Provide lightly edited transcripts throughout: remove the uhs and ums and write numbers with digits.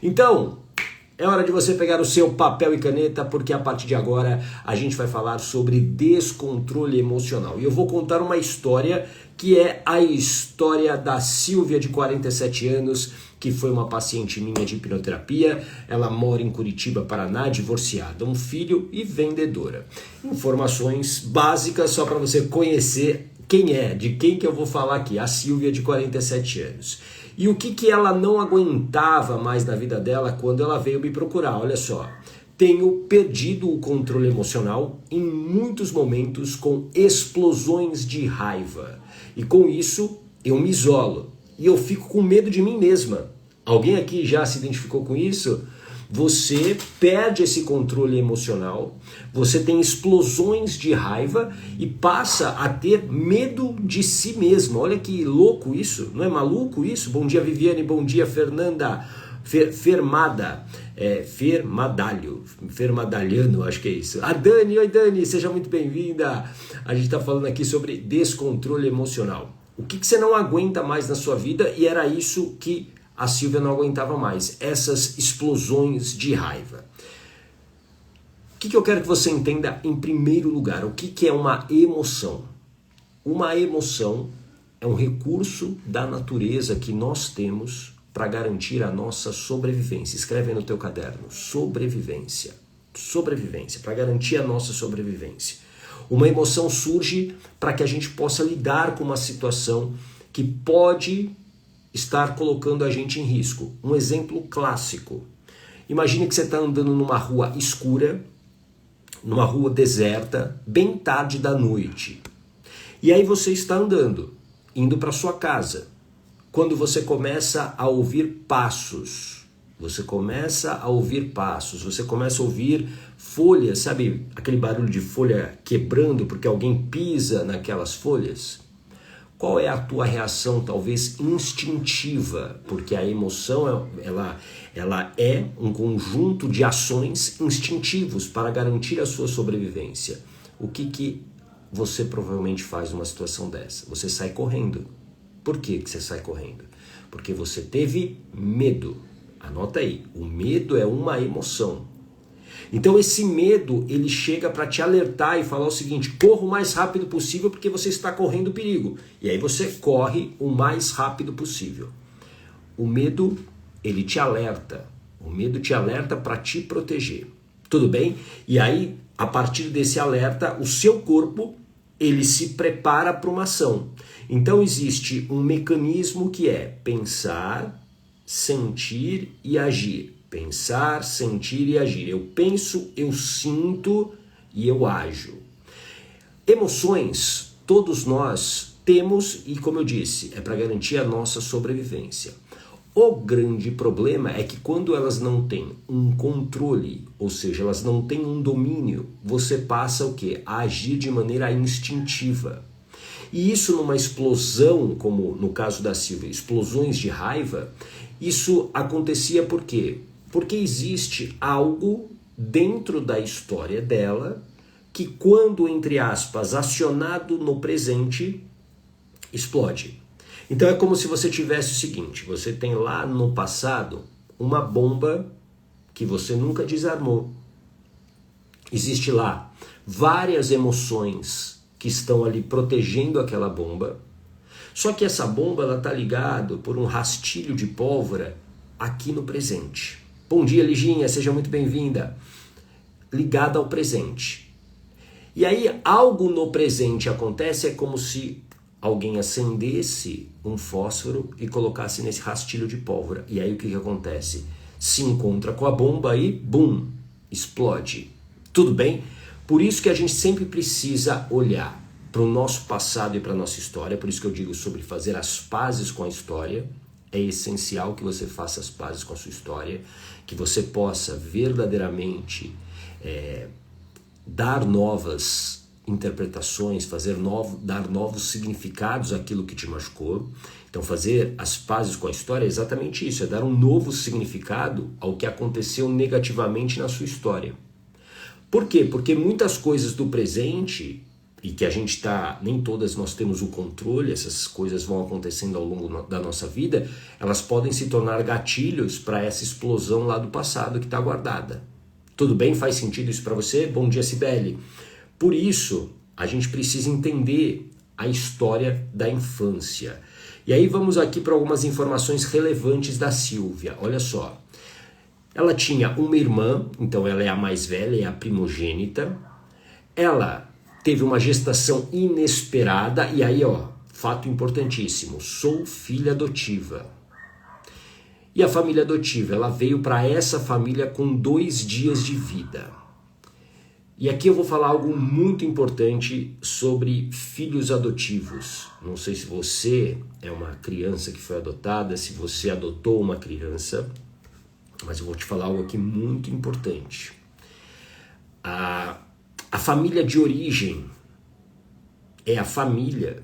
Então, é hora de você pegar o seu papel e caneta, porque a partir de agora a gente vai falar sobre descontrole emocional. E eu vou contar uma história que é a história da Silvia, de 47 anos, que foi uma paciente minha de hipnoterapia. Ela mora em Curitiba, Paraná, divorciada, um filho e vendedora. Informações básicas só para você conhecer quem é, de quem que eu vou falar aqui, a Silvia, de 47 anos. E o que ela não aguentava mais na vida dela quando ela veio me procurar? Olha só, tenho perdido o controle emocional em muitos momentos com explosões de raiva. E com isso eu me isolo e eu fico com medo de mim mesma. Alguém aqui já se identificou com isso? Você perde esse controle emocional, você tem explosões de raiva e passa a ter medo de si mesmo. Olha que louco isso, não é maluco isso? Bom dia, Viviane, bom dia, Fernanda, Fermadalhano, acho que é isso. A Dani, oi Dani, seja muito bem-vinda. A gente está falando aqui sobre descontrole emocional. O que você não aguenta mais na sua vida? E era isso que a Silvia não aguentava mais, essas explosões de raiva. O que eu quero que você entenda em primeiro lugar? O que é uma emoção? Uma emoção é um recurso da natureza que nós temos para garantir a nossa sobrevivência. Escreve aí no teu caderno, sobrevivência. Sobrevivência, para garantir a nossa sobrevivência. Uma emoção surge para que a gente possa lidar com uma situação que pode estar colocando a gente em risco. Um exemplo clássico. Imagine que você está andando numa rua escura, numa rua deserta, bem tarde da noite. E aí você está andando, indo para sua casa. Quando você começa a ouvir passos, você começa a ouvir folhas, sabe aquele barulho de folha quebrando porque alguém pisa naquelas folhas? Qual é a tua reação, talvez instintiva? Porque a emoção ela é um conjunto de ações instintivos para garantir a sua sobrevivência. O que você provavelmente faz numa situação dessa? Você sai correndo. Por que você sai correndo? Porque você teve medo. Anota aí, o medo é uma emoção. Então esse medo, ele chega para te alertar e falar o seguinte: corra o mais rápido possível porque você está correndo perigo. E aí você corre o mais rápido possível. O medo, ele te alerta. O medo te alerta para te proteger. Tudo bem? E aí, a partir desse alerta, o seu corpo, ele se prepara para uma ação. Então existe um mecanismo que é pensar, sentir e agir. Pensar, sentir e agir. Eu penso, eu sinto e eu ajo. Emoções, todos nós temos e, como eu disse, é para garantir a nossa sobrevivência. O grande problema é que quando elas não têm um controle, ou seja, elas não têm um domínio, você passa o quê? A agir de maneira instintiva. E isso numa explosão, como no caso da Silvia, explosões de raiva, isso acontecia por quê? Porque existe algo dentro da história dela que quando, entre aspas, acionado no presente, explode. Então é como se você tivesse o seguinte: você tem lá no passado uma bomba que você nunca desarmou. Existe lá várias emoções que estão ali protegendo aquela bomba. Só que essa bomba ela está ligada por um rastilho de pólvora aqui no presente. Bom dia, Liginha, seja muito bem-vinda. Ligada ao presente. E aí algo no presente acontece, é como se alguém acendesse um fósforo e colocasse nesse rastilho de pólvora. E aí o que acontece? Se encontra com a bomba e, bum, explode. Tudo bem? Por isso que a gente sempre precisa olhar para o nosso passado e para a nossa história. Por isso que eu digo sobre fazer as pazes com a história. É essencial que você faça as pazes com a sua história, que você possa verdadeiramente dar novas interpretações, dar novos significados àquilo que te machucou. Então fazer as pazes com a história é exatamente isso, é dar um novo significado ao que aconteceu negativamente na sua história. Por quê? Porque muitas coisas do presente e que a gente está, nem todas nós temos o controle, essas coisas vão acontecendo ao longo da nossa vida, elas podem se tornar gatilhos para essa explosão lá do passado que está guardada. Tudo bem? Faz sentido isso para você? Bom dia, Cibele. Por isso, a gente precisa entender a história da infância. E aí vamos aqui para algumas informações relevantes da Silvia. Olha só, ela tinha uma irmã, então ela é a mais velha, é a primogênita. Ela teve uma gestação inesperada, e aí, ó, fato importantíssimo, sou filha adotiva. E a família adotiva, ela veio para essa família com 2 dias de vida. E aqui eu vou falar algo muito importante sobre filhos adotivos. Não sei se você é uma criança que foi adotada, se você adotou uma criança, mas eu vou te falar algo aqui muito importante. A família de origem é a família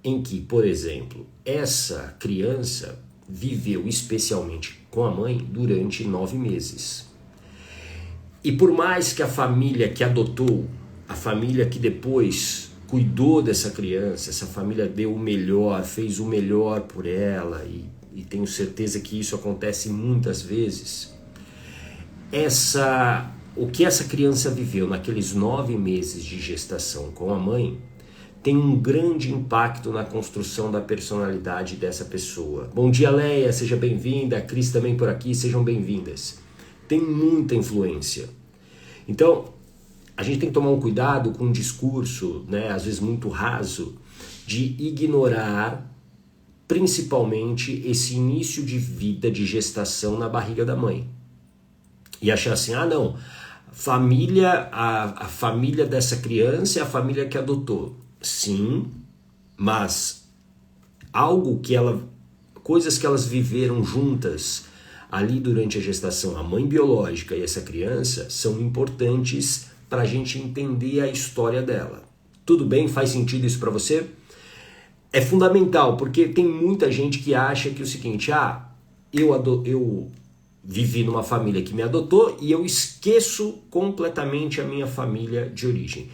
em que, por exemplo, essa criança viveu especialmente com a mãe durante 9 meses. E por mais que a família que adotou, a família que depois cuidou dessa criança, essa família deu o melhor, fez o melhor por ela, e tenho certeza que isso acontece muitas vezes, o que essa criança viveu naqueles 9 meses de gestação com a mãe tem um grande impacto na construção da personalidade dessa pessoa. Bom dia, Leia, seja bem-vinda, a Cris também por aqui, sejam bem-vindas. Tem muita influência. Então, a gente tem que tomar um cuidado com um discurso, né, às vezes muito raso, de ignorar principalmente esse início de vida, de gestação na barriga da mãe. E achar assim, não, a família dessa criança é a família que adotou. Sim, mas coisas que elas viveram juntas ali durante a gestação, a mãe biológica e essa criança, são importantes para a gente entender a história dela. Tudo bem? Faz sentido isso para você? É fundamental, porque tem muita gente que acha que é o seguinte, eu vivi numa família que me adotou e eu esqueço completamente a minha família de origem.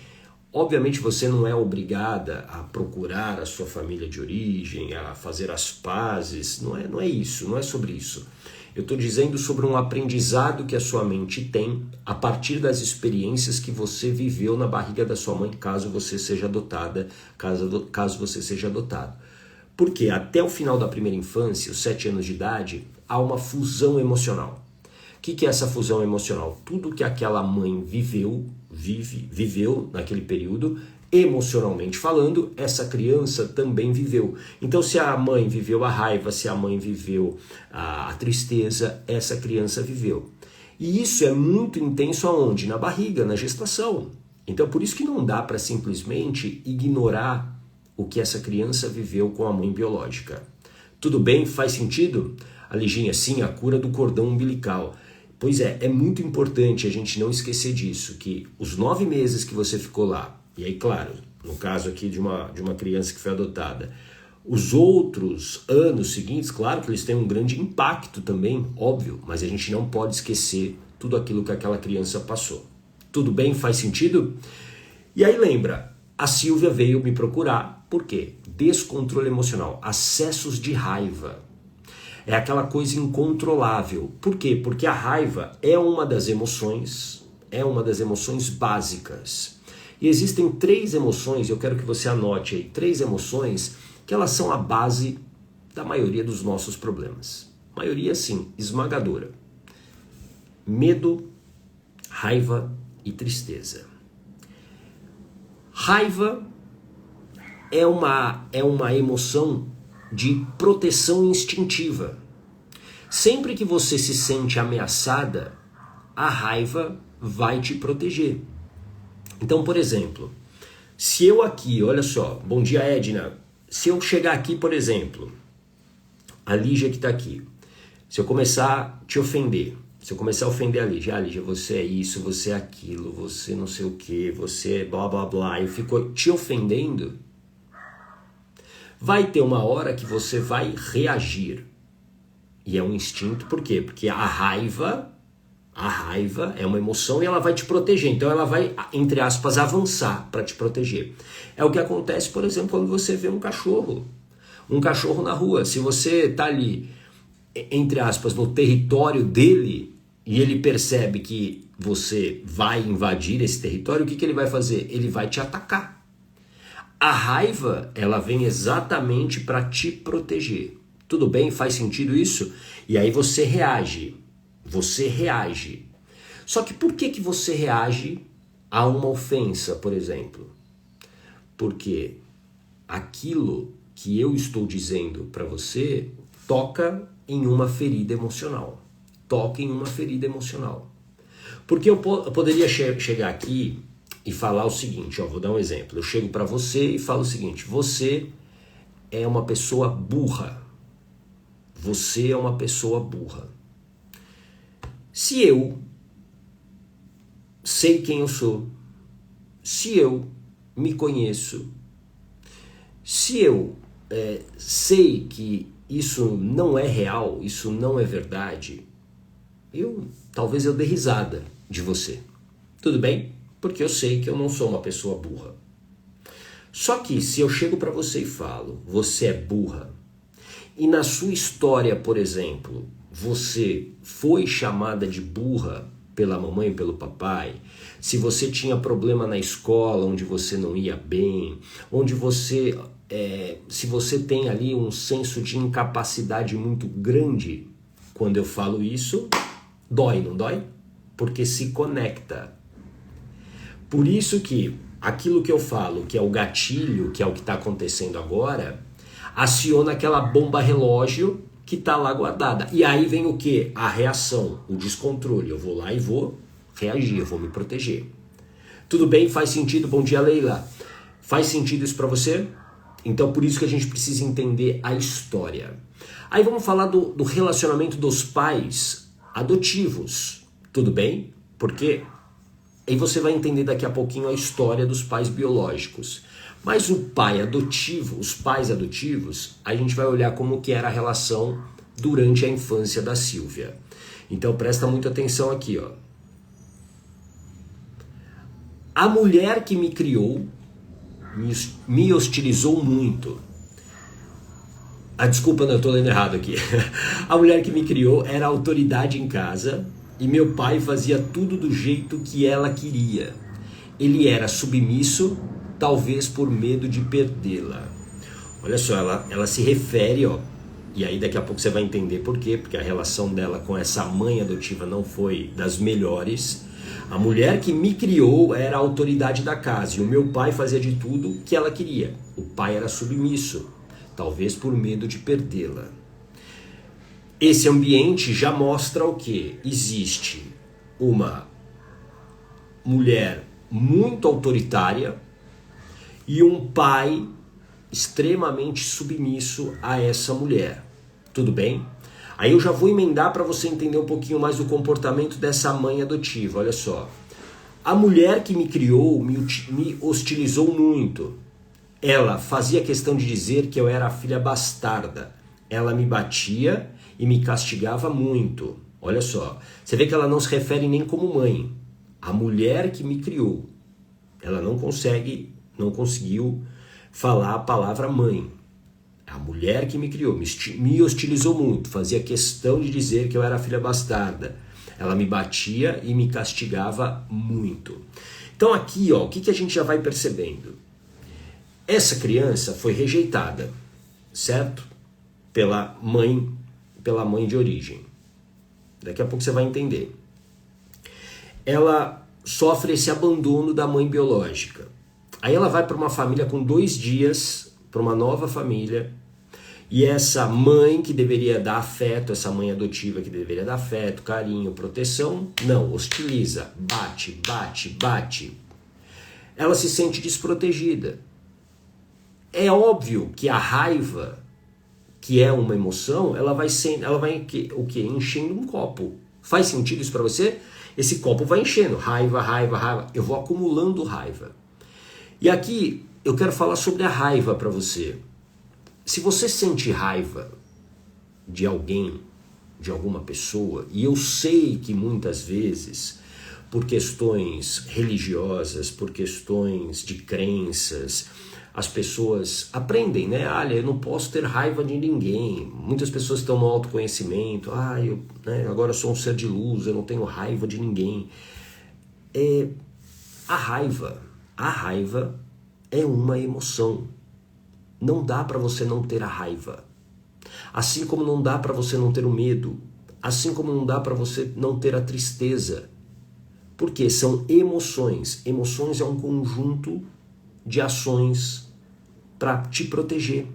Obviamente você não é obrigada a procurar a sua família de origem, a fazer as pazes, não é isso, não é sobre isso. Eu estou dizendo sobre um aprendizado que a sua mente tem a partir das experiências que você viveu na barriga da sua mãe, caso você seja adotada, caso você seja adotado. Porque até o final da primeira infância, os 7 anos de idade, há uma fusão emocional. O que é essa fusão emocional? Tudo que aquela mãe viveu naquele período, emocionalmente falando, essa criança também viveu. Então, se a mãe viveu a raiva, se a mãe viveu a tristeza, essa criança viveu. E isso é muito intenso aonde? Na barriga, na gestação. Então, por isso que não dá para simplesmente ignorar o que essa criança viveu com a mãe biológica. Tudo bem? Faz sentido? A Liginha, sim, a cura do cordão umbilical. Pois é muito importante a gente não esquecer disso, que os 9 meses que você ficou lá, e aí, claro, no caso aqui de uma criança que foi adotada, os outros anos seguintes, claro que eles têm um grande impacto também, óbvio, mas a gente não pode esquecer tudo aquilo que aquela criança passou. Tudo bem? Faz sentido? E aí lembra, a Silvia veio me procurar, por quê? Descontrole emocional, acessos de raiva. É aquela coisa incontrolável. Por quê? Porque a raiva é uma das emoções básicas. E existem 3 emoções, eu quero que você anote aí, 3 emoções que elas são a base da maioria dos nossos problemas. Maioria, sim, esmagadora. Medo, raiva e tristeza. Raiva é uma emoção de proteção instintiva. Sempre que você se sente ameaçada, a raiva vai te proteger. Então, por exemplo, se eu aqui, olha só, bom dia, Edna, se eu chegar aqui, por exemplo, a Lígia que está aqui, se eu começar a te ofender, se eu começar a ofender a Lígia, Lígia, você é isso, você é aquilo, você não sei o que, você é blá blá blá, eu fico te ofendendo, vai ter uma hora que você vai reagir. E é um instinto, por quê? Porque a raiva A raiva é uma emoção e ela vai te proteger. Então ela vai, entre aspas, avançar para te proteger. É o que acontece, por exemplo, quando você vê um cachorro na rua. Se você está ali, entre aspas, no território dele e ele percebe que você vai invadir esse território, o que ele vai fazer? Ele vai te atacar. A raiva, ela vem exatamente para te proteger. Tudo bem? Faz sentido isso? E aí você reage. Você reage. Só que por que você reage a uma ofensa, por exemplo? Porque aquilo que eu estou dizendo para você toca em uma ferida emocional. Toca em uma ferida emocional. Porque eu poderia chegar aqui e falar o seguinte, ó, vou dar um exemplo. Eu chego para você e falo o seguinte: você é uma pessoa burra. Você é uma pessoa burra. Se eu sei quem eu sou, se eu me conheço, se eu sei que isso não é real, isso não é verdade, talvez eu dê risada de você. Tudo bem? Porque eu sei que eu não sou uma pessoa burra. Só que se eu chego para você e falo, você é burra, e na sua história, por exemplo, você foi chamada de burra pela mamãe e pelo papai, se você tinha problema na escola onde você não ia bem, onde você, se você tem ali um senso de incapacidade muito grande, quando eu falo isso, dói, não dói? Porque se conecta. Por isso que aquilo que eu falo, que é o gatilho, que é o que está acontecendo agora, aciona aquela bomba relógio que está lá guardada. E aí vem o quê? A reação, o descontrole. Eu vou lá e vou reagir, eu vou me proteger. Tudo bem? Faz sentido? Bom dia, Leila. Faz sentido isso para você? Então por isso que a gente precisa entender a história. Aí vamos falar do relacionamento dos pais adotivos. Tudo bem? Porque aí você vai entender daqui a pouquinho a história dos pais biológicos. Mas o pai adotivo, os pais adotivos, a gente vai olhar como que era a relação durante a infância da Silvia. Então presta muita atenção aqui, ó. A mulher que me criou me hostilizou muito. Desculpa, não, eu tô lendo errado aqui. A mulher que me criou era autoridade em casa e meu pai fazia tudo do jeito que ela queria. Ele era submisso, talvez por medo de perdê-la. Olha só, ela se refere, ó, e aí daqui a pouco você vai entender por quê, porque a relação dela com essa mãe adotiva não foi das melhores. A mulher que me criou era a autoridade da casa e o meu pai fazia de tudo que ela queria. O pai era submisso, talvez por medo de perdê-la. Esse ambiente já mostra o quê? Existe uma mulher muito autoritária e um pai extremamente submisso a essa mulher. Tudo bem? Aí eu já vou emendar para você entender um pouquinho mais do comportamento dessa mãe adotiva. Olha só. A mulher que me criou me hostilizou muito. Ela fazia questão de dizer que eu era a filha bastarda. Ela me batia e me castigava muito. Olha só. Você vê que ela não se refere nem como mãe. A mulher que me criou. Ela não conseguiu falar a palavra mãe. A mulher que me criou me hostilizou muito, fazia questão de dizer que eu era filha bastarda. Ela me batia e me castigava muito. Então aqui, ó, o que a gente já vai percebendo? Essa criança foi rejeitada, certo? Pela mãe de origem. Daqui a pouco você vai entender. Ela sofre esse abandono da mãe biológica. Aí ela vai para uma família com 2 dias, para uma nova família, e essa mãe que deveria dar afeto, essa mãe adotiva que deveria dar afeto, carinho, proteção, não, hostiliza, bate. Ela se sente desprotegida. É óbvio que a raiva, que é uma emoção, ela vai o quê? Enchendo um copo. Faz sentido isso para você? Esse copo vai enchendo, raiva, eu vou acumulando raiva. E aqui eu quero falar sobre a raiva para você. Se você sente raiva de alguém, de alguma pessoa, e eu sei que muitas vezes, por questões religiosas, por questões de crenças, as pessoas aprendem, né? Olha, eu não posso ter raiva de ninguém. Muitas pessoas estão no autoconhecimento. Agora eu sou um ser de luz, eu não tenho raiva de ninguém. A raiva é uma emoção. Não dá para você não ter a raiva. Assim como não dá para você não ter o medo. Assim como não dá para você não ter a tristeza. Porque são emoções. Emoções é um conjunto de ações para te proteger.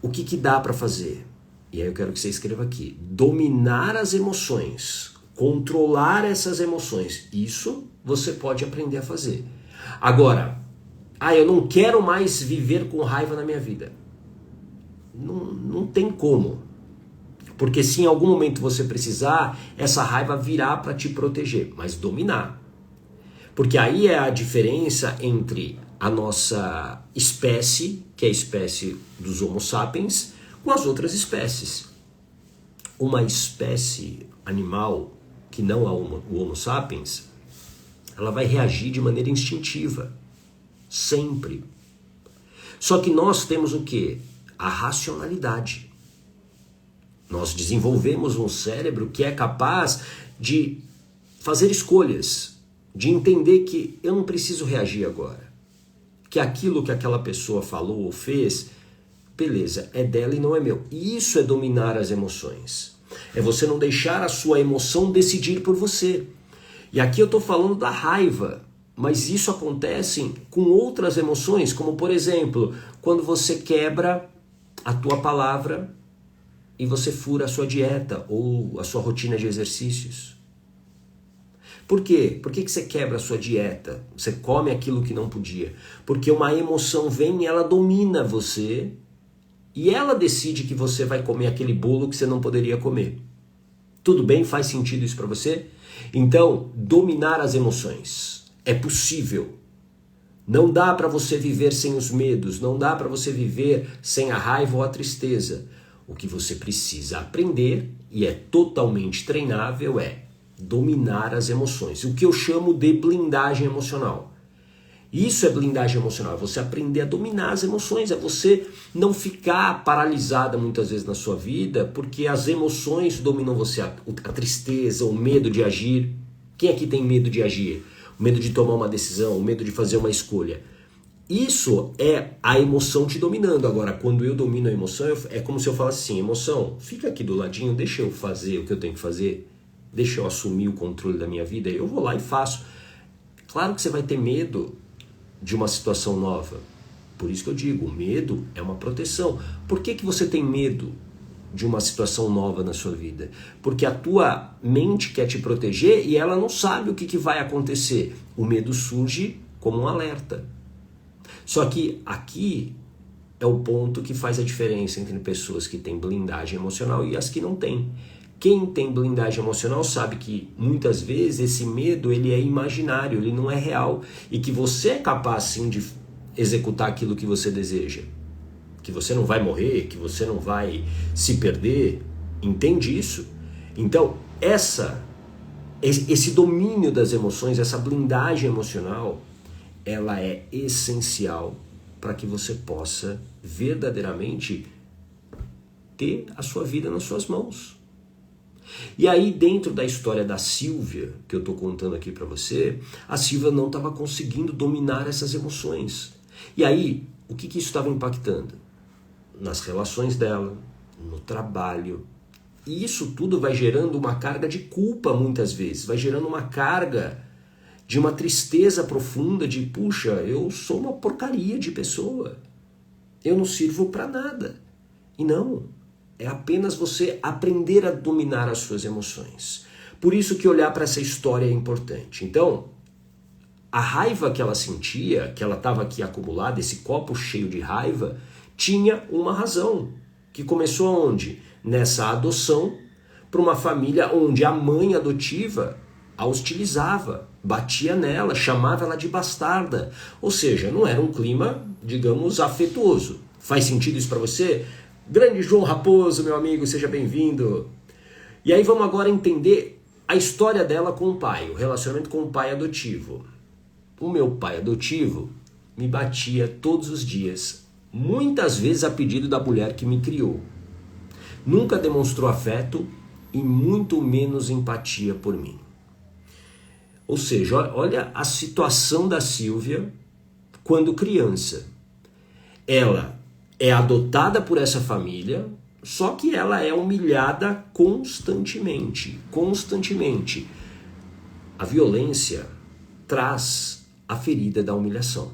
O que dá para fazer? E aí eu quero que você escreva aqui. Dominar as emoções. Controlar essas emoções. Isso você pode aprender a fazer. Agora, eu não quero mais viver com raiva na minha vida. Não tem como. Porque se em algum momento você precisar, essa raiva virá para te proteger, mas dominar. Porque aí é a diferença entre a nossa espécie, que é a espécie dos Homo sapiens, com as outras espécies. Uma espécie animal que não é o Homo sapiens, ela vai reagir de maneira instintiva. Sempre. Só que nós temos o quê? A racionalidade. Nós desenvolvemos um cérebro que é capaz de fazer escolhas, de entender que eu não preciso reagir agora. Que aquilo que aquela pessoa falou ou fez, beleza, é dela e não é meu. E isso é dominar as emoções. É você não deixar a sua emoção decidir por você. E aqui eu estou falando da raiva, mas isso acontece com outras emoções, como por exemplo, quando você quebra a tua palavra e você fura a sua dieta ou a sua rotina de exercícios. Por quê? Por que você quebra a sua dieta? Você come aquilo que não podia. Porque uma emoção vem e ela domina você e ela decide que você vai comer aquele bolo que você não poderia comer. Tudo bem? Faz sentido isso para você? Então, dominar as emoções é possível. Não dá para você viver sem os medos, não dá para você viver sem a raiva ou a tristeza. O que você precisa aprender, e é totalmente treinável, é dominar as emoções. O que eu chamo de blindagem emocional. Isso é blindagem emocional, é você aprender a dominar as emoções, é você não ficar paralisada muitas vezes na sua vida, porque as emoções dominam você, a tristeza, o medo de agir. Quem aqui tem medo de agir? O medo de tomar uma decisão, o medo de fazer uma escolha. Isso é a emoção te dominando. Agora, quando eu domino a emoção, é como se eu falasse assim, emoção, fica aqui do ladinho, deixa eu fazer o que eu tenho que fazer, deixa eu assumir o controle da minha vida, eu vou lá e faço. Claro que você vai ter medo de uma situação nova. Por isso que eu digo, o medo é uma proteção. Por que você tem medo de uma situação nova na sua vida? Porque a tua mente quer te proteger e ela não sabe o que vai acontecer. O medo surge como um alerta. Só que aqui é o ponto que faz a diferença entre pessoas que têm blindagem emocional e as que não têm. Quem tem blindagem emocional sabe que muitas vezes esse medo ele é imaginário, ele não é real e que você é capaz sim de executar aquilo que você deseja. Que você não vai morrer, que você não vai se perder. Entende isso? Então, esse domínio das emoções, essa blindagem emocional, ela é essencial para que você possa verdadeiramente ter a sua vida nas suas mãos. E aí, dentro da história da Silvia, que eu estou contando aqui para você, a Silvia não estava conseguindo dominar essas emoções. E aí, o que isso estava impactando? Nas relações dela, no trabalho. E isso tudo vai gerando uma carga de culpa muitas vezes, vai gerando uma carga de uma tristeza profunda de, puxa, eu sou uma porcaria de pessoa, eu não sirvo para nada. E não, é apenas você aprender a dominar as suas emoções. Por isso que olhar para essa história é importante. Então, a raiva que ela sentia, que ela estava aqui acumulada, esse copo cheio de raiva, tinha uma razão, que começou aonde? Nessa adoção para uma família onde a mãe adotiva a hostilizava, batia nela, chamava ela de bastarda. Ou seja, não era um clima, digamos, afetuoso. Faz sentido isso para você? Grande João Raposo, meu amigo, seja bem-vindo. E aí vamos agora entender a história dela com o pai, o relacionamento com o pai adotivo. O meu pai adotivo me batia todos os dias, muitas vezes a pedido da mulher que me criou. Nunca demonstrou afeto e muito menos empatia por mim. Ou seja, olha a situação da Silvia quando criança. Ela é adotada por essa família, só que ela é humilhada constantemente. A violência traz a ferida da humilhação.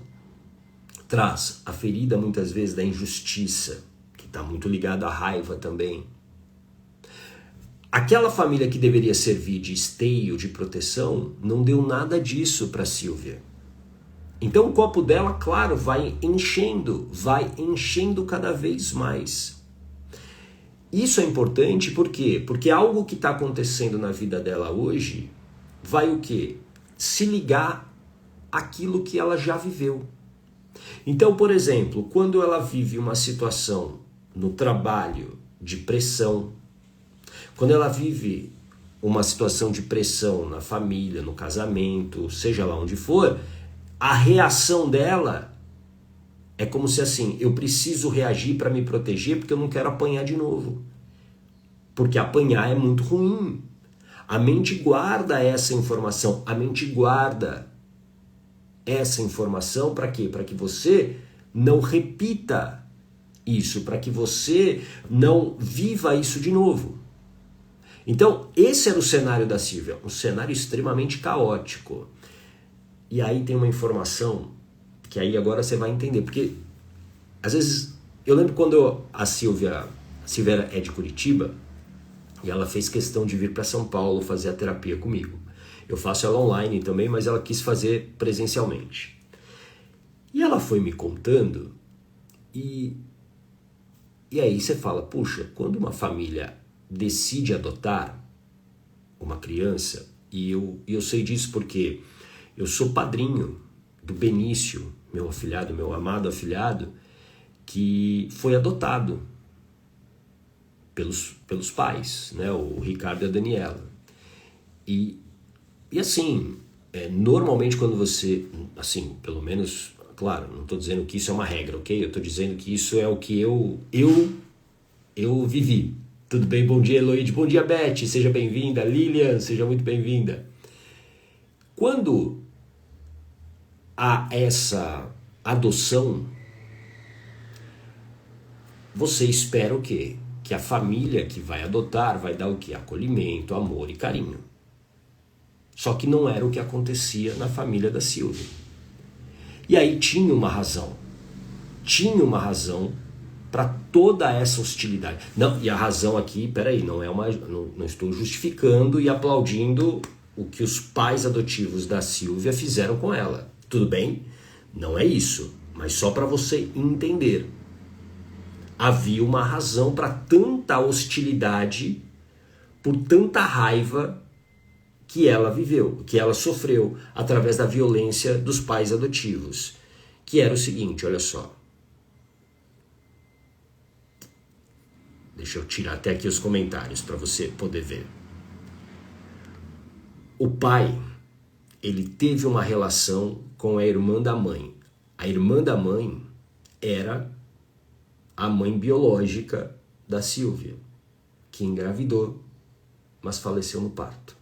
Traz a ferida muitas vezes da injustiça, que está muito ligada à raiva também. Aquela família que deveria servir de esteio, de proteção, não deu nada disso para Silvia. Então o copo dela, claro, vai enchendo cada vez mais. Isso é importante por quê? Porque algo que está acontecendo na vida dela hoje vai o quê? Se ligar àquilo que ela já viveu. Então, por exemplo, quando ela vive uma situação no trabalho de pressão, quando ela vive uma situação de pressão na família, no casamento, seja lá onde for, a reação dela é como se assim, eu preciso reagir para me proteger porque eu não quero apanhar de novo. Porque apanhar é muito ruim. A mente guarda essa informação, para quê? Para que você não repita isso, para que você não viva isso de novo. Então, esse era o cenário da Silvia, um cenário extremamente caótico. E aí tem uma informação que aí agora você vai entender, porque às vezes, eu lembro quando a Silvia é de Curitiba, e ela fez questão de vir para São Paulo fazer a terapia comigo. Eu faço ela online também, mas ela quis fazer presencialmente. E ela foi me contando, e aí você fala, puxa, quando uma família decide adotar uma criança, e eu sei disso porque eu sou padrinho do Benício, meu afilhado, meu amado afilhado, que foi adotado pelos pais, né? O Ricardo e a Daniela. E assim, normalmente quando você, assim, pelo menos, claro, não estou dizendo que isso é uma regra, ok? Eu estou dizendo que isso é o que eu vivi. Tudo bem? Bom dia, Eloide. Bom dia, Beth. Seja bem-vinda. Lilian, seja muito bem-vinda. Quando há essa adoção, você espera o quê? Que a família que vai adotar vai dar o quê? Acolhimento, amor e carinho. Só que não era o que acontecia na família da Silvia. E aí tinha uma razão para toda essa hostilidade. Não, e a razão aqui, peraí, não estou justificando e aplaudindo o que os pais adotivos da Silvia fizeram com ela. Tudo bem? Não é isso, mas só para você entender. Havia uma razão para tanta hostilidade, por tanta raiva que ela viveu, que ela sofreu através da violência dos pais adotivos. Que era o seguinte, olha só. Deixa eu tirar até aqui os comentários para você poder ver. O pai, ele teve uma relação com a irmã da mãe. A irmã da mãe era a mãe biológica da Silvia, que engravidou, mas faleceu no parto.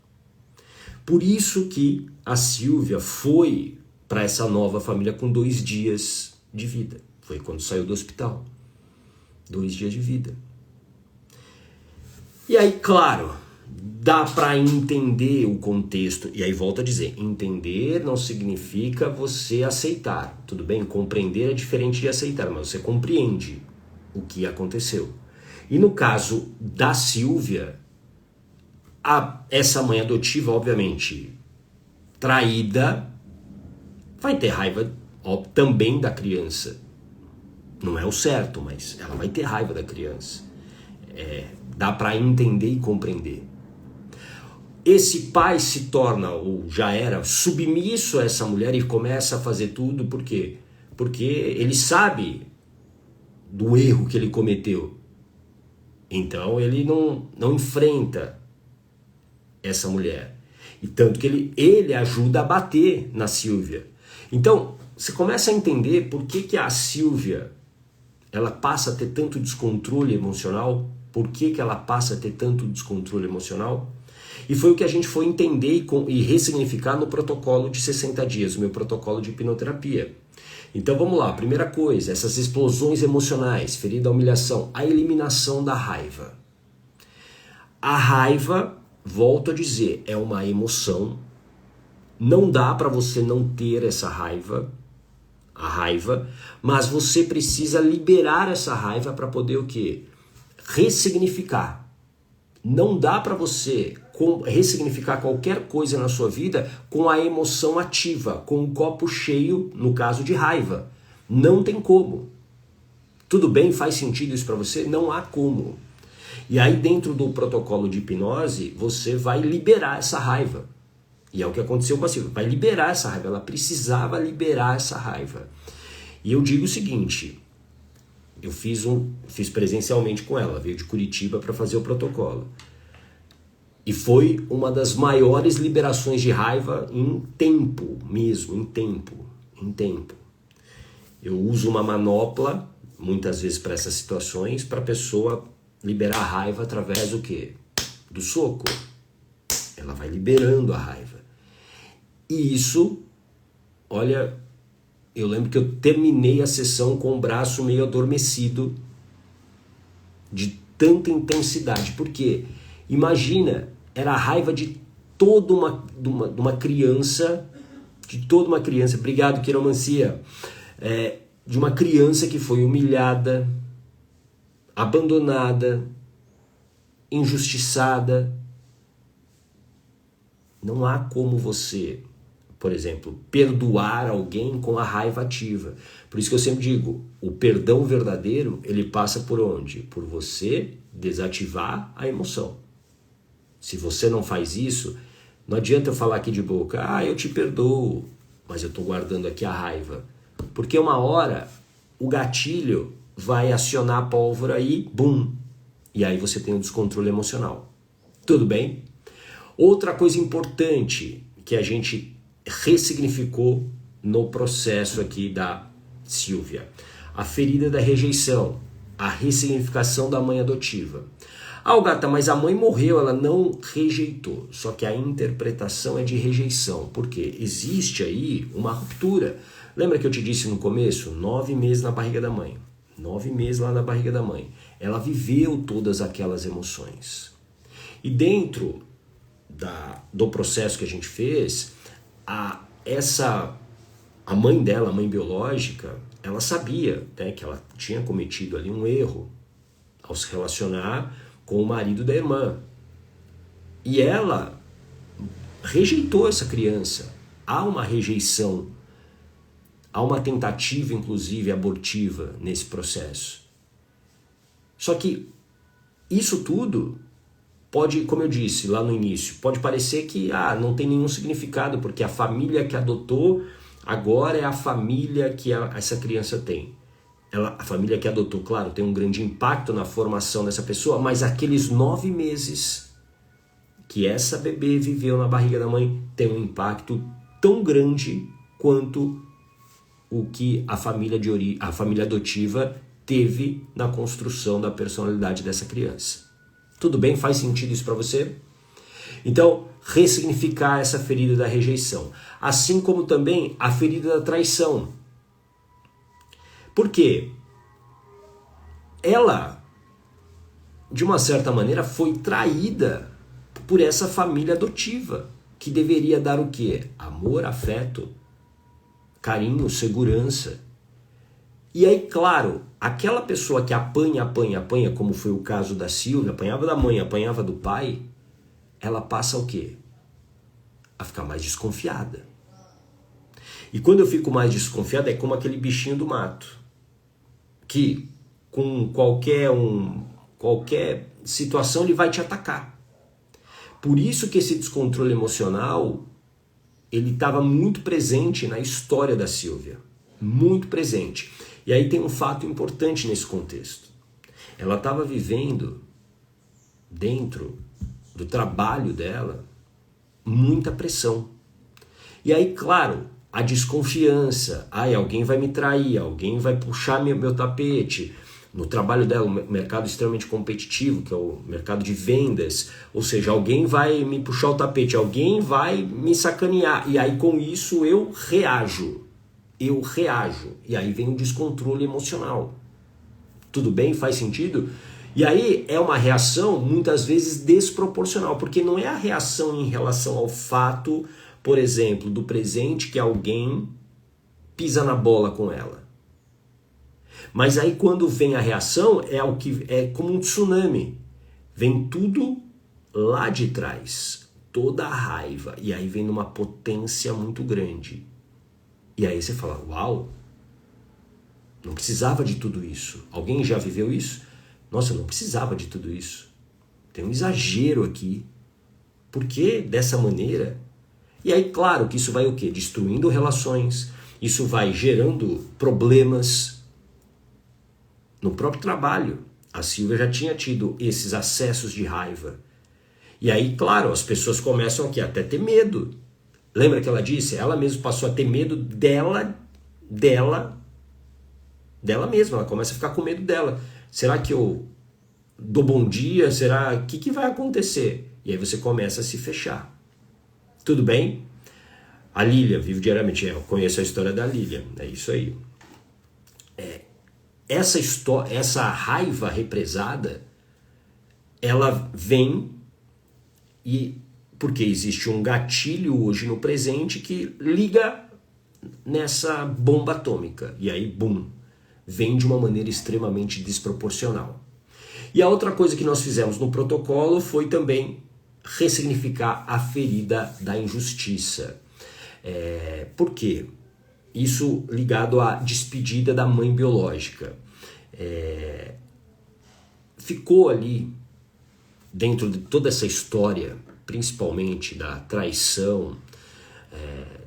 Por isso que a Silvia foi para essa nova família com 2 dias de vida. Foi quando saiu do hospital. 2 dias de vida. E aí, claro, dá para entender o contexto. E aí volto a dizer, entender não significa você aceitar. Tudo bem? Compreender é diferente de aceitar, mas você compreende o que aconteceu. E no caso da Silvia, essa mãe adotiva, obviamente, traída, vai ter raiva também da criança. Não é o certo, mas ela vai ter raiva da criança. Dá para entender e compreender. Esse pai se torna, ou já era, submisso a essa mulher e começa a fazer tudo, por quê? Porque ele sabe do erro que ele cometeu. Então ele não enfrenta essa mulher. E tanto que ele ajuda a bater na Silvia. Então, você começa a entender por que a Silvia ela passa a ter tanto descontrole emocional. Por que ela passa a ter tanto descontrole emocional? E foi o que a gente foi entender e ressignificar no protocolo de 60 dias, o meu protocolo de hipnoterapia. Então vamos lá, primeira coisa, essas explosões emocionais, ferida, humilhação, a eliminação da raiva. A raiva, volto a dizer, é uma emoção. Não dá para você não ter essa raiva, a raiva, mas você precisa liberar essa raiva para poder o quê? Ressignificar. Não dá para você ressignificar qualquer coisa na sua vida com a emoção ativa, com o copo cheio, no caso de raiva. Não tem como. Tudo bem? Faz sentido isso para você? Não há como. E aí dentro do protocolo de hipnose, você vai liberar essa raiva. E é o que aconteceu com a Silvia. Vai liberar essa raiva. Ela precisava liberar essa raiva. E eu digo o seguinte, eu fiz presencialmente com ela, veio de Curitiba para fazer o protocolo. E foi uma das maiores liberações de raiva em tempo mesmo, em tempo. Eu uso uma manopla, muitas vezes para essas situações, para a pessoa liberar a raiva através do quê? Do soco. Ela vai liberando a raiva. E isso, olha, eu lembro que eu terminei a sessão com o braço meio adormecido de tanta intensidade. Por quê? Imagina, era a raiva de toda uma criança, obrigado, quiromancia, de uma criança que foi humilhada, abandonada, injustiçada. Não há como você, por exemplo, perdoar alguém com a raiva ativa. Por isso que eu sempre digo, o perdão verdadeiro, ele passa por onde? Por você desativar a emoção. Se você não faz isso, não adianta eu falar aqui de boca, eu te perdoo, mas eu estou guardando aqui a raiva. Porque uma hora o gatilho vai acionar a pólvora e bum! E aí você tem um descontrole emocional. Tudo bem? Outra coisa importante que a gente ressignificou no processo aqui da Silvia. A ferida da rejeição, a ressignificação da mãe adotiva. Gata, mas a mãe morreu, ela não rejeitou. Só que a interpretação é de rejeição. Por quê? Existe aí uma ruptura. Lembra que eu te disse no começo? 9 meses na barriga da mãe. 9 meses lá na barriga da mãe. Ela viveu todas aquelas emoções. E dentro do processo que a gente fez, a mãe dela, a mãe biológica, ela sabia, né, que ela tinha cometido ali um erro ao se relacionar com o marido da irmã. E ela rejeitou essa criança. Há uma rejeição, há uma tentativa, inclusive, abortiva nesse processo. Só que isso tudo pode, como eu disse lá no início, pode parecer que não tem nenhum significado, porque a família que adotou agora é a família que essa criança tem. A família que adotou, claro, tem um grande impacto na formação dessa pessoa, mas aqueles 9 meses que essa bebê viveu na barriga da mãe tem um impacto tão grande quanto o que a família adotiva teve na construção da personalidade dessa criança. Tudo bem? Faz sentido isso para você? Então, ressignificar essa ferida da rejeição. Assim como também a ferida da traição. Por quê? Ela, de uma certa maneira, foi traída por essa família adotiva, que deveria dar o quê? Amor, afeto, carinho, segurança. E aí, claro, aquela pessoa que apanha, como foi o caso da Silvia, apanhava da mãe, apanhava do pai, ela passa o quê? A ficar mais desconfiada. E quando eu fico mais desconfiado, é como aquele bichinho do mato, que com qualquer situação ele vai te atacar. Por isso que esse descontrole emocional, ele estava muito presente na história da Silvia. Muito presente. E aí tem um fato importante nesse contexto. Ela estava vivendo dentro do trabalho dela, muita pressão. E aí, claro, a desconfiança, alguém vai me trair, alguém vai puxar meu tapete. No trabalho dela, um mercado extremamente competitivo, que é o mercado de vendas, ou seja, alguém vai me puxar o tapete, alguém vai me sacanear, e aí com isso eu reajo, e aí vem o descontrole emocional. Tudo bem? Faz sentido? E aí é uma reação muitas vezes desproporcional, porque não é a reação em relação ao fato, por exemplo, do presente que alguém pisa na bola com ela. Mas aí quando vem a reação é como um tsunami. Vem tudo lá de trás, toda a raiva, e aí vem numa potência muito grande. E aí você fala, uau, não precisava de tudo isso. Alguém já viveu isso? Nossa, eu não precisava de tudo isso. Tem um exagero aqui. Por que dessa maneira? E aí, claro que isso vai o quê? Destruindo relações, isso vai gerando problemas no próprio trabalho. A Silvia já tinha tido esses acessos de raiva. E aí, claro, as pessoas começam aqui até ter medo. Lembra que ela disse? Ela mesma passou a ter medo dela mesma. Ela começa a ficar com medo dela. Será que eu dou bom dia? Será? O que vai acontecer? E aí você começa a se fechar. Tudo bem? A Lília vive diariamente. Eu conheço a história da Lília. É isso aí. Essa raiva represada, ela vem porque existe um gatilho hoje no presente que liga nessa bomba atômica. E aí, bum, vem de uma maneira extremamente desproporcional. E a outra coisa que nós fizemos no protocolo foi também ressignificar a ferida da injustiça. Por quê? Isso ligado à despedida da mãe biológica. Ficou ali, dentro de toda essa história, principalmente da traição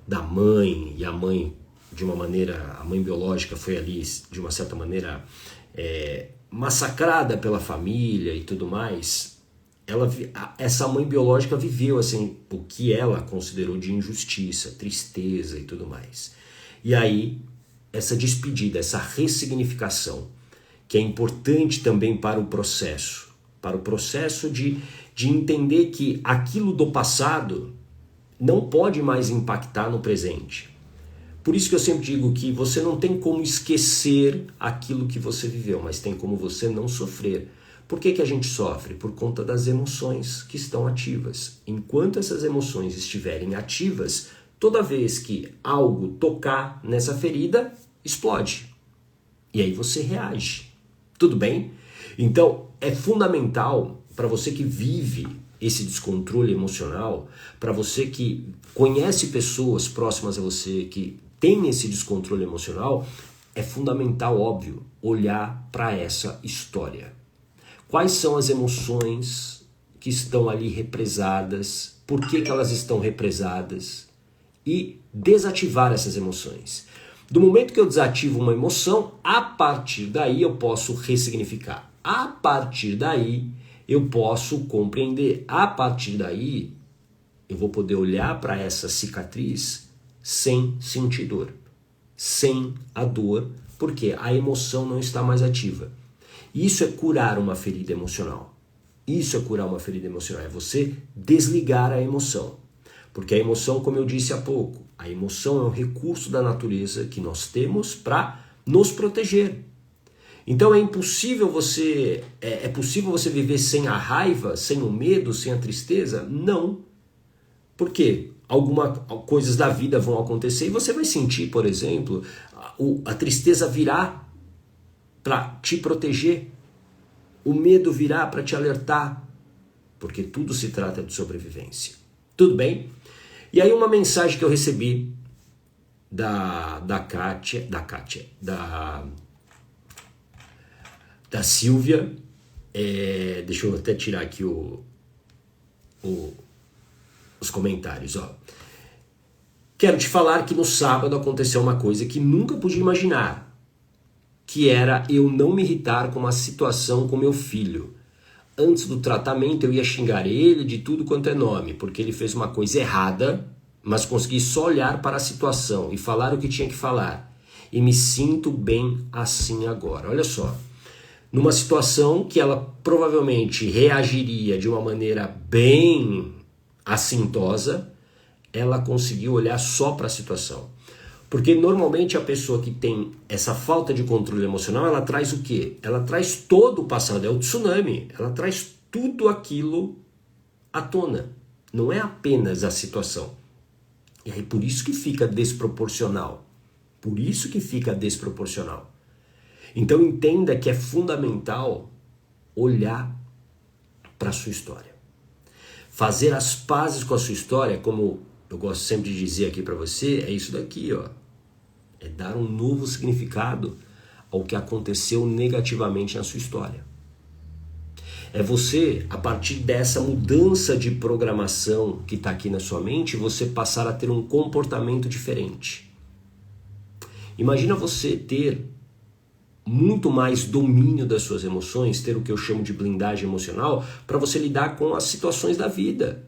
da mãe, e a mãe, de uma maneira, a mãe biológica foi ali, de uma certa maneira, massacrada pela família e tudo mais. Essa mãe biológica viveu assim, o que ela considerou de injustiça, tristeza e tudo mais. E aí, essa despedida, essa ressignificação, que é importante também para o processo de entender que aquilo do passado não pode mais impactar no presente. Por isso que eu sempre digo que você não tem como esquecer aquilo que você viveu, mas tem como você não sofrer. Por que a gente sofre? Por conta das emoções que estão ativas. Enquanto essas emoções estiverem ativas, toda vez que algo tocar nessa ferida, explode. E aí você reage. Tudo bem? Então, é fundamental para você que vive esse descontrole emocional, para você que conhece pessoas próximas a você que tem esse descontrole emocional, é fundamental, óbvio, olhar para essa história. Quais são as emoções que estão ali represadas? Por que elas estão represadas? E desativar essas emoções. Do momento que eu desativo uma emoção, a partir daí eu posso ressignificar. A partir daí eu posso compreender. A partir daí eu vou poder olhar para essa cicatriz sem sentir dor, sem a dor, porque a emoção não está mais ativa. Isso é curar uma ferida emocional. Isso é curar uma ferida emocional, é você desligar a emoção. Porque a emoção, como eu disse há pouco, a emoção é um recurso da natureza que nós temos para nos proteger. Então é possível você viver sem a raiva, sem o medo, sem a tristeza? Não. Por quê? Algumas coisas da vida vão acontecer e você vai sentir, por exemplo, a tristeza virá para te proteger, o medo virá para te alertar, porque tudo se trata de sobrevivência. Tudo bem? E aí uma mensagem que eu recebi da Silvia, deixa eu até tirar aqui os comentários. Ó. Quero te falar que no sábado aconteceu uma coisa que nunca pude imaginar, que era eu não me irritar com uma situação com meu filho. antes do tratamento eu ia xingar ele de tudo quanto é nome, porque ele fez uma coisa errada, mas consegui só olhar para a situação e falar o que tinha que falar. E me sinto bem assim agora. Olha só, numa situação que ela provavelmente reagiria de uma maneira bem assintosa, ela conseguiu olhar só para a situação. Porque normalmente a pessoa que tem essa falta de controle emocional, ela traz o quê? Ela traz todo o passado, é o tsunami, ela traz tudo aquilo à tona. Não é apenas a situação. E aí por isso que fica desproporcional. Por isso que fica desproporcional. Então entenda que é fundamental olhar para a sua história. Fazer as pazes com a sua história, como eu gosto sempre de dizer aqui para você, é isso daqui, ó. É dar um novo significado ao que aconteceu negativamente na sua história. É você, a partir dessa mudança de programação que está aqui na sua mente, você passar a ter um comportamento diferente. Imagina você ter muito mais domínio das suas emoções, ter o que eu chamo de blindagem emocional, para você lidar com as situações da vida.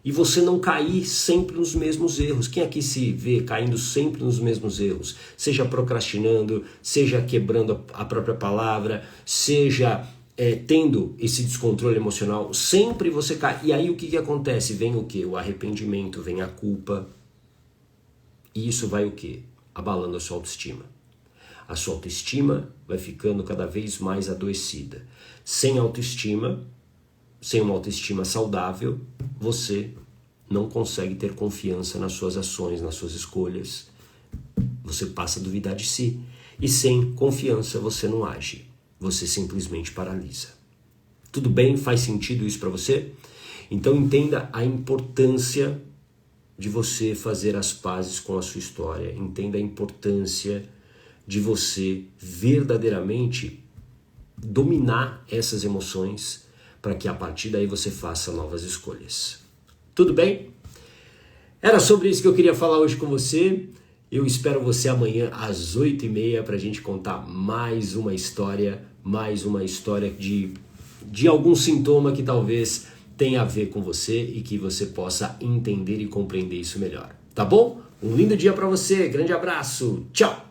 E você não cair sempre nos mesmos erros. Quem aqui se vê caindo sempre nos mesmos erros? Seja procrastinando, seja quebrando a própria palavra, seja tendo esse descontrole emocional. Sempre você cai. E aí o que acontece? Vem o quê? O arrependimento, vem a culpa. E isso vai o quê? Abalando a sua autoestima. A sua autoestima vai ficando cada vez mais adoecida. Sem autoestima, sem uma autoestima saudável, você não consegue ter confiança nas suas ações, nas suas escolhas. Você passa a duvidar de si. E sem confiança você não age. Você simplesmente paralisa. Tudo bem? Faz sentido isso para você? Então entenda a importância de você fazer as pazes com a sua história. Entenda a importância de você verdadeiramente dominar essas emoções para que a partir daí você faça novas escolhas. Tudo bem? Era sobre isso que eu queria falar hoje com você. Eu espero você amanhã às 8h30 para a gente contar mais uma história de algum sintoma que talvez tenha a ver com você e que você possa entender e compreender isso melhor. Tá bom? Um lindo dia para você. Grande abraço. Tchau!